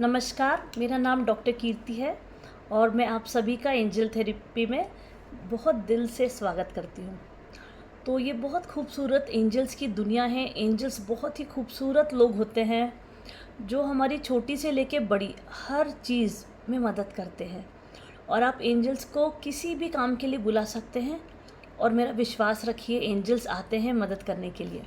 नमस्कार, मेरा नाम डॉक्टर कीर्ति है और मैं आप सभी का एंजल थेरेपी में बहुत दिल से स्वागत करती हूँ। तो ये बहुत खूबसूरत एंजल्स की दुनिया है। एंजल्स बहुत ही खूबसूरत लोग होते हैं जो हमारी छोटी से लेके बड़ी हर चीज़ में मदद करते हैं और आप एंजल्स को किसी भी काम के लिए बुला सकते हैं और मेरा विश्वास रखिए, एंजल्स आते हैं मदद करने के लिए।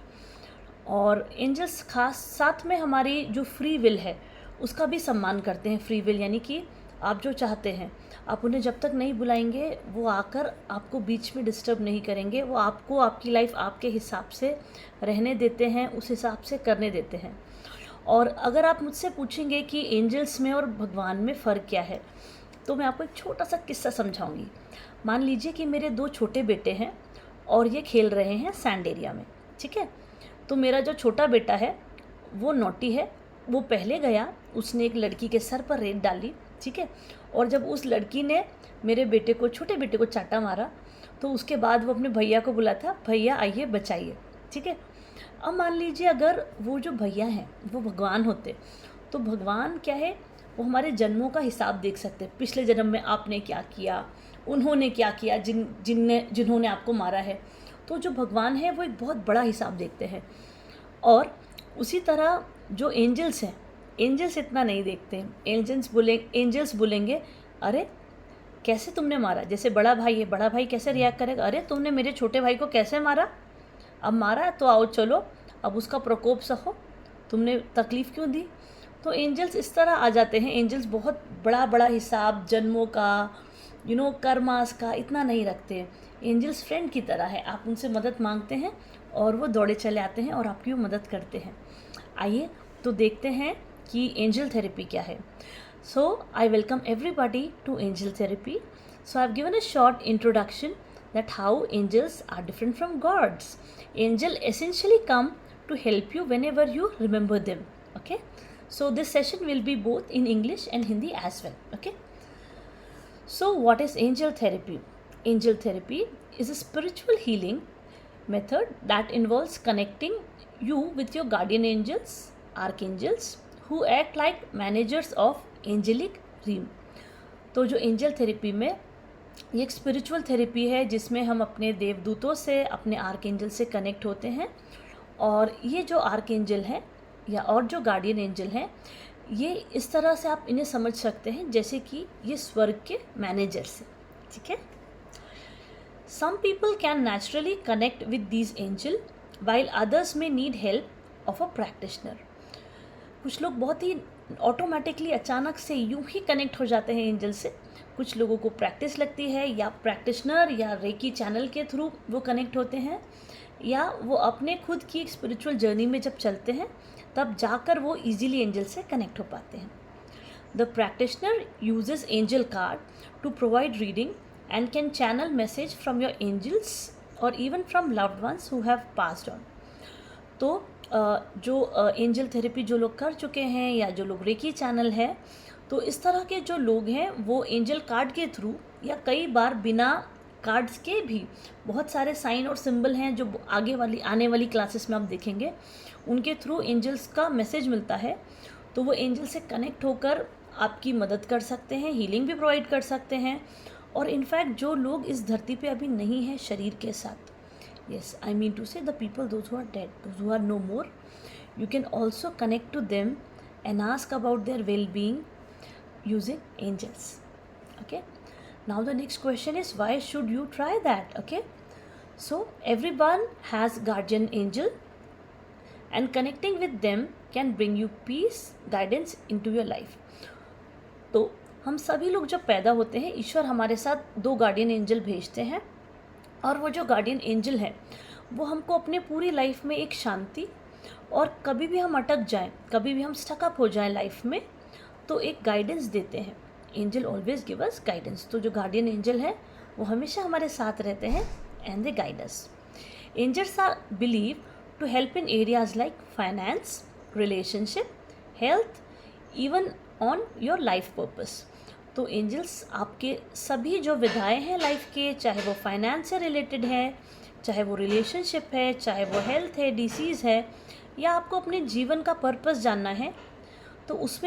और एंजल्स खास साथ में हमारी जो फ्री विल है उसका भी सम्मान करते हैं। फ्री विल यानी कि आप जो चाहते हैं, आप उन्हें जब तक नहीं बुलाएंगे वो आकर आपको बीच में डिस्टर्ब नहीं करेंगे। वो आपको आपकी लाइफ आपके हिसाब से रहने देते हैं, उस हिसाब से करने देते हैं। और अगर आप मुझसे पूछेंगे कि एंजल्स में और भगवान में फ़र्क क्या है, तो मैं आपको एक छोटा सा किस्सा समझाऊंगी। मान लीजिए कि मेरे दो छोटे बेटे हैं और ये खेल रहे हैं सैंड एरिया में, ठीक है। तो मेरा जो छोटा बेटा है वो नॉटी है। वो पहले गया, उसने एक लड़की के सर पर रेत डाली, ठीक है। और जब उस लड़की ने मेरे बेटे को, छोटे बेटे को चाटा मारा, तो उसके बाद वो अपने भैया को बुलाया था, भैया आइए बचाइए, ठीक है। अब मान लीजिए अगर वो जो भैया हैं वो भगवान होते, तो भगवान क्या है, वो हमारे जन्मों का हिसाब देख सकते हैं। पिछले जन्म में आपने क्या किया, उन्होंने क्या किया, जिन्होंने आपको मारा है। तो जो भगवान है वो एक बहुत बड़ा हिसाब देखते हैं। और उसी तरह जो एंजल्स हैं, एंजल्स इतना नहीं देखते हैं। एंजल्स बोलेंगे, अरे कैसे तुमने मारा। जैसे बड़ा भाई है, बड़ा भाई कैसे रिएक्ट करेगा, अरे तुमने मेरे छोटे भाई को कैसे मारा, अब मारा तो आओ चलो अब उसका प्रकोप सहो, तुमने तकलीफ़ क्यों दी। तो एंजल्स इस तरह आ जाते हैं। एंजल्स बहुत बड़ा बड़ा हिसाब जन्मों का, कर्मास का इतना नहीं रखते। एंजल्स फ्रेंड की तरह है, आप उनसे मदद मांगते हैं और वो दौड़े चले आते हैं और आपकी वो मदद करते हैं। आइए तो देखते हैं कि एंजल थेरेपी क्या है। So I welcome everybody to angel therapy. So I have given a short introduction that how angels are different from gods. Angel essentially come to help you whenever you remember them. Okay, so this session will be both in English and Hindi as well. Okay, so what is angel therapy? Angel therapy is a spiritual healing method that involves connecting you with your guardian angels, archangels, who act like managers of angelic realm. तो जो angel therapy में ये एक spiritual therapy है जिसमें हम अपने देवदूतों से, अपने आर्कएंजल से कनेक्ट होते हैं। और ये जो आर्कएंजल हैं या और जो गार्डियन एंजल हैं, ये इस तरह से आप इन्हें समझ सकते हैं जैसे कि ये स्वर्ग के मैनेजर्स हैं, ठीक है। Some people can naturally connect with these angel while others may need help of a practitioner. कुछ लोग बहुत ही ऑटोमेटिकली अचानक से यूं ही कनेक्ट हो जाते हैं एंजल से। कुछ लोगों को प्रैक्टिस लगती है या प्रैक्टिशनर या रेकी चैनल के थ्रू वो कनेक्ट होते हैं, या वो अपने खुद की एक स्पिरिचुअल जर्नी में जब चलते हैं तब जाकर वो इजीली एंजल से कनेक्ट हो पाते हैं। The practitioner uses angel card to provide reading and can channel message from your angels or even from loved ones who have passed on. तो जो एंजल थेरेपी जो लोग कर चुके हैं या जो लोग रेकी चैनल है, तो इस तरह के जो लोग हैं वो एंजल कार्ड के थ्रू या कई बार बिना कार्ड्स के भी बहुत सारे साइन और सिंबल हैं जो आने वाली क्लासेस में आप देखेंगे, उनके थ्रू एंजल्स का मैसेज मिलता है। तो वो एंजल से कनेक्ट होकर आपकी मदद कर सकते हैं, हीलिंग भी प्रोवाइड कर सकते हैं। और इनफैक्ट जो लोग इस धरती पे अभी नहीं हैं शरीर के साथ, yes, I mean to say the people, those who are dead, those who are no more, you can also connect to them and ask about their well-being using angels. Okay, now the next question is, why should you try that? Okay, so everyone has guardian angel and connecting with them can bring you peace, guidance into your life. तो हम सभी लोग जब पैदा होते हैं, ईश्वर हमारे साथ दो गार्डियन एंजल भेजते हैं और वो जो गार्डियन एंजल है वो हमको अपने पूरी लाइफ में एक शांति, और कभी भी हम अटक जाएं, कभी भी हम स्टकअप हो जाएं लाइफ में, तो एक गाइडेंस देते हैं। Angel always give us guidance. तो जो गार्डियन एंजल है वो हमेशा हमारे साथ रहते हैं and they guide us. Angels are believe to help in areas like finance, relationship, health, even on your life purpose. तो एंजल्स आपके सभी जो विधाएं हैं लाइफ के, चाहे वो फाइनेंस से रिलेटेड है, चाहे वो रिलेशनशिप है, चाहे वो हेल्थ है, डिसीज़ है, या आपको अपने जीवन का पर्पस जानना है, तो उसमें